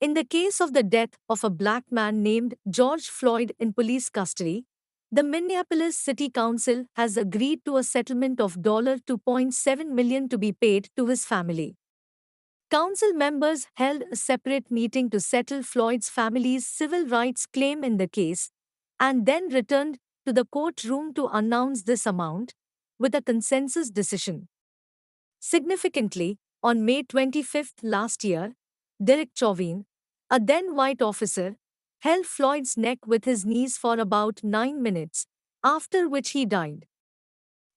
In the case of the death of a black man named George Floyd in police custody, the Minneapolis City Council has agreed to a settlement of $2.7 million to be paid to his family. Council members held a separate meeting to settle Floyd's family's civil rights claim in the case and then returned to the courtroom to announce this amount with a consensus decision. Significantly, on May 25 last year, Derek Chauvin, a then white officer, held Floyd's neck with his knees for about 9 minutes, after which he died.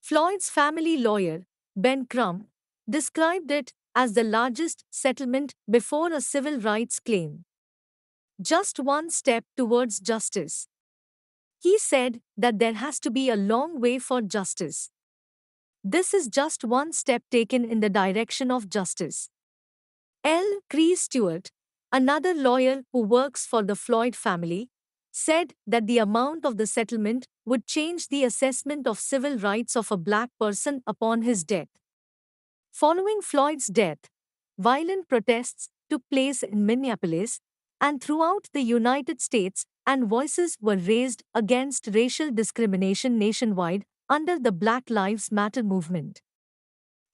Floyd's family lawyer, Ben Crump, described it as the largest settlement before a civil rights claim. Just one step towards justice. He said that there has to be a long way for justice. This is just one step taken in the direction of justice. L. Cree Stewart, another lawyer who works for the Floyd family, said that the amount of the settlement would change the assessment of civil rights of a black person upon his death. Following Floyd's death, violent protests took place in Minneapolis and throughout the United States, and voices were raised against racial discrimination nationwide under the Black Lives Matter movement.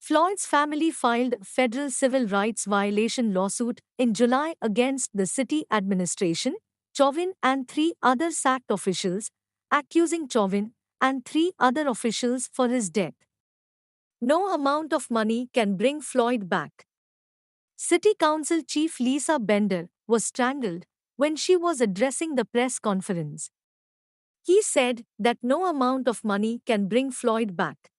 Floyd's family filed a federal civil rights violation lawsuit in July against the city administration, Chauvin and three other SAC officials, accusing Chauvin and three other officials for his death. No amount of money can bring Floyd back. City Council Chief Lisa Bender was strangled when she was addressing the press conference. He said that no amount of money can bring Floyd back.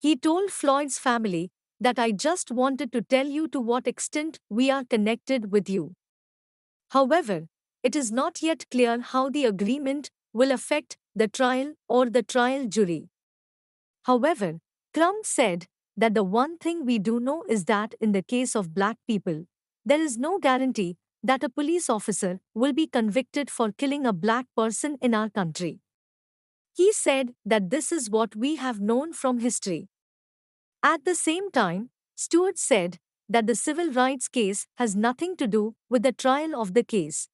He told Floyd's family that I just wanted to tell you to what extent we are connected with you. However, it is not yet clear how the agreement will affect the trial or the trial jury. However, Crump said that the one thing we do know is that in the case of black people, there is no guarantee that a police officer will be convicted for killing a black person in our country. He said that this is what we have known from history. At the same time, Stewart said that the civil rights case has nothing to do with the trial of the case.